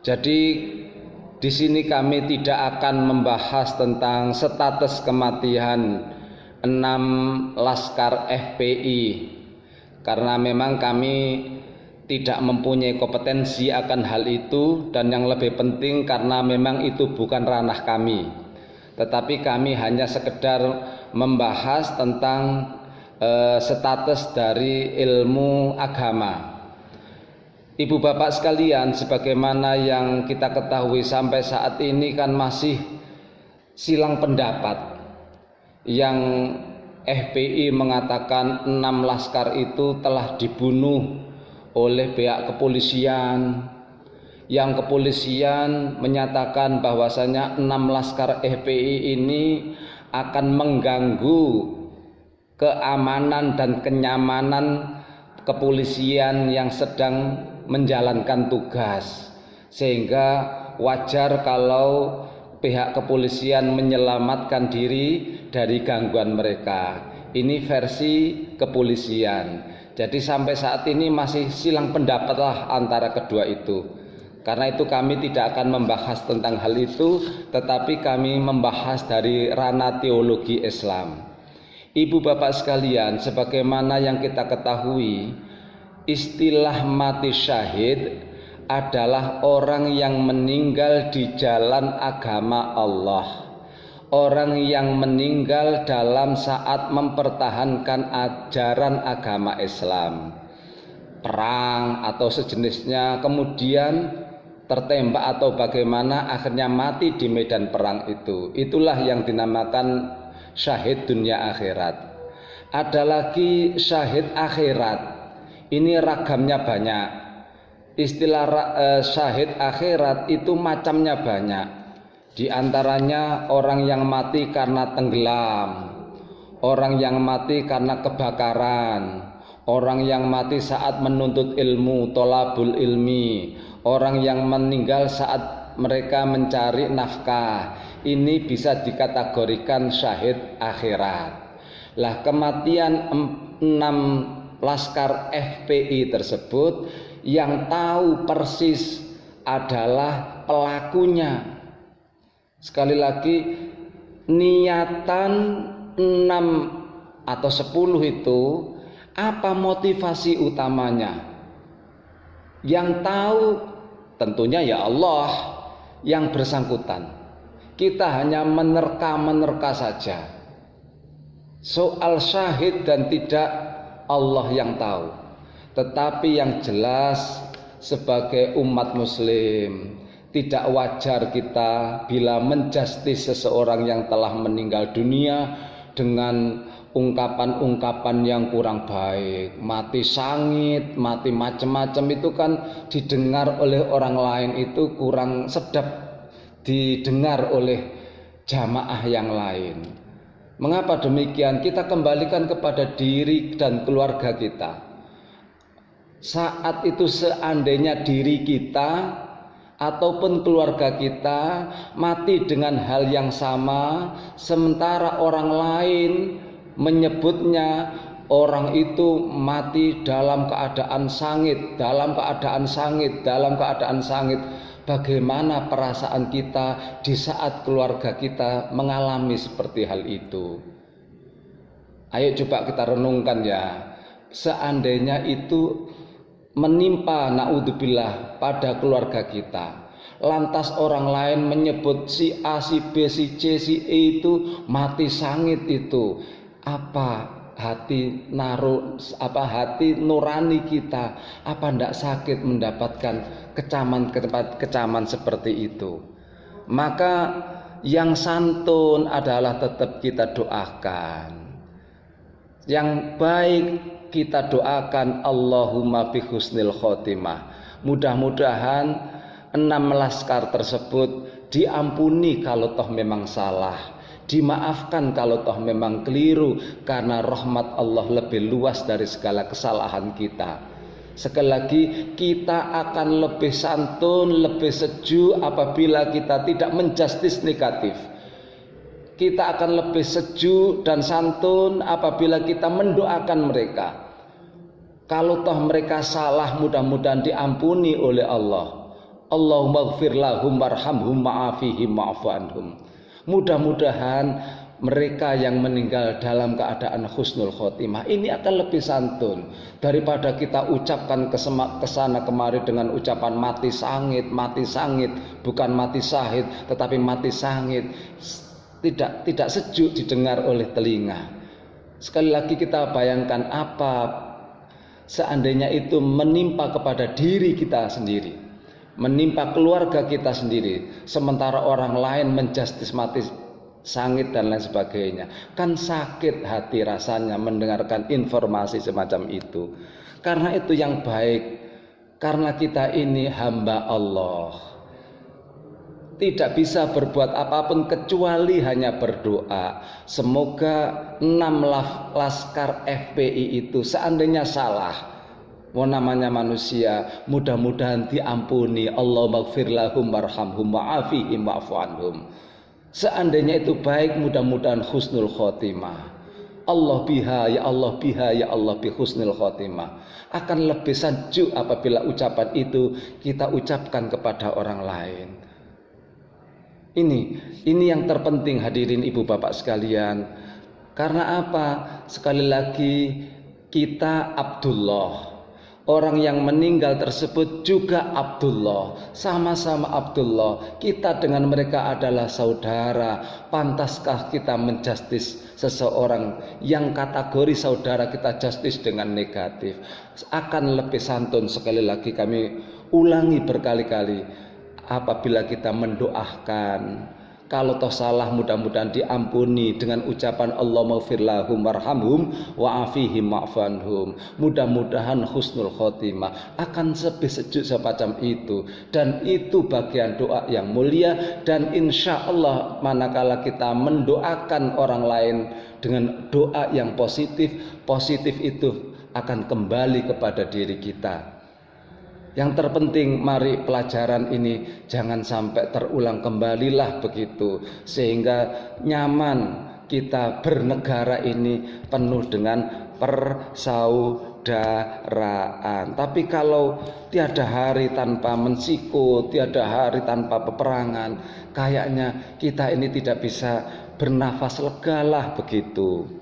Jadi di sini kami tidak akan membahas tentang status kematian 6 laskar FPI karena memang kami tidak mempunyai kompetensi akan hal itu, dan yang lebih penting karena memang itu bukan ranah kami. Tetapi kami hanya sekedar membahas tentang status dari ilmu agama. Ibu bapak sekalian, sebagaimana yang kita ketahui sampai saat ini kan masih silang pendapat. Yang FPI mengatakan 6 laskar itu telah dibunuh oleh pihak kepolisian. Yang kepolisian menyatakan bahwasanya 6 laskar FPI ini akan mengganggu keamanan dan kenyamanan kepolisian yang sedang menjalankan tugas, sehingga wajar kalau pihak kepolisian menyelamatkan diri dari gangguan mereka. Ini versi kepolisian. Jadi sampai saat ini masih silang pendapat lah antara kedua itu. Karena itu kami tidak akan membahas tentang hal itu, tetapi kami membahas dari ranah teologi Islam. Ibu bapak sekalian, sebagaimana yang kita ketahui, istilah mati syahid adalah orang yang meninggal di jalan agama Allah, orang yang meninggal dalam saat mempertahankan ajaran agama Islam, perang atau sejenisnya, kemudian tertembak atau bagaimana akhirnya mati di medan perang itu. Itulah yang dinamakan syahid dunia akhirat. Ada lagi syahid akhirat. Ini ragamnya banyak. Istilah syahid akhirat itu macamnya banyak. Di antaranya orang yang mati karena tenggelam, orang yang mati karena kebakaran, orang yang mati saat menuntut ilmu, tolabul ilmi, orang yang meninggal saat mereka mencari nafkah. Ini bisa dikategorikan syahid akhirat. Lah kematian 6 laskar FPI tersebut yang tahu persis adalah pelakunya. Sekali lagi, niatan 6 atau 10 itu apa motivasi utamanya? Yang tahu tentunya ya Allah yang bersangkutan. Kita hanya menerka-menerka saja. Soal syahid dan tidak, Allah yang tahu. Tetapi yang jelas sebagai umat muslim, tidak wajar kita bila menjustis seseorang yang telah meninggal dunia dengan ungkapan-ungkapan yang kurang baik. Mati sangit, mati macam-macam itu kan didengar oleh orang lain itu kurang sedap didengar oleh jamaah yang lain. Mengapa demikian? Kita kembalikan kepada diri dan keluarga kita. Saat itu seandainya diri kita ataupun keluarga kita mati dengan hal yang sama, sementara orang lain menyebutnya orang itu mati dalam keadaan sangit, dalam keadaan sangit, dalam keadaan sangit. Bagaimana perasaan kita di saat keluarga kita mengalami seperti hal itu? Ayo coba kita renungkan ya. Seandainya itu menimpa naudzubillah pada keluarga kita, lantas orang lain menyebut si A, si B, si C, si E itu mati sangit itu, apa hati nurani kita apa ndak sakit mendapatkan kecaman seperti itu? Maka yang santun adalah tetap kita doakan, yang baik kita doakan, Allahumma bi husnil khotimah. Mudah-mudahan 6 laskar tersebut diampuni kalau toh memang salah, dimaafkan kalau toh memang keliru, karena rahmat Allah lebih luas dari segala kesalahan kita. Sekali lagi, kita akan lebih santun, lebih sejuk apabila kita tidak menjustis negatif. Kita akan lebih sejuk dan santun apabila kita mendoakan mereka. Kalau toh mereka salah, mudah-mudahan diampuni oleh Allah. Allahumma ighfir lahum warhamhum wa'afihim wa'fu anhum. Mudah-mudahan mereka yang meninggal dalam keadaan husnul khotimah ini akan lebih santun daripada kita ucapkan kesana kemari dengan ucapan mati sangit, bukan mati syahid tetapi mati sangit, tidak sejuk didengar oleh telinga. Sekali lagi kita bayangkan apa seandainya itu menimpa kepada diri kita sendiri, menimpa keluarga kita sendiri, sementara orang lain menjustis mati sangit dan lain sebagainya. Kan sakit hati rasanya mendengarkan informasi semacam itu. Karena itu yang baik, karena kita ini hamba Allah, tidak bisa berbuat apapun kecuali hanya berdoa. Semoga 6 laskar FPI itu seandainya salah, namanya manusia, mudah-mudahan diampuni. Allahumma ighfir lahum warhamhum wa'afihim wa'fu anhum. Seandainya itu baik, mudah-mudahan husnul khotimah. Allah biha ya Allah biha ya Allah bi husnul khotimah. Akan lebih sejuk apabila ucapan itu kita ucapkan kepada orang lain. Ini yang terpenting hadirin ibu bapak sekalian. Karena apa? Sekali lagi kita Abdullah. Orang yang meninggal tersebut juga Abdullah, sama-sama Abdullah. Kita dengan mereka adalah saudara. Pantaskah kita menjustis seseorang yang kategori saudara kita justis dengan negatif? Akan lebih santun, sekali lagi kami ulangi berkali-kali, apabila kita mendoakan, kalau toh salah mudah-mudahan diampuni dengan ucapan Allahumma ighfir lahum warhamhum wa'afihim wa'fu anhum. Mudah-mudahan husnul khotimah. Akan lebih sejuk semacam itu, dan itu bagian doa yang mulia. Dan insya Allah manakala kita mendoakan orang lain dengan doa yang positif itu akan kembali kepada diri kita. Yang terpenting mari pelajaran ini jangan sampai terulang kembalilah begitu, sehingga nyaman kita bernegara ini penuh dengan persaudaraan. Tapi kalau tiada hari tanpa mensiko, tiada hari tanpa peperangan, kayaknya kita ini tidak bisa bernafas lega lah begitu.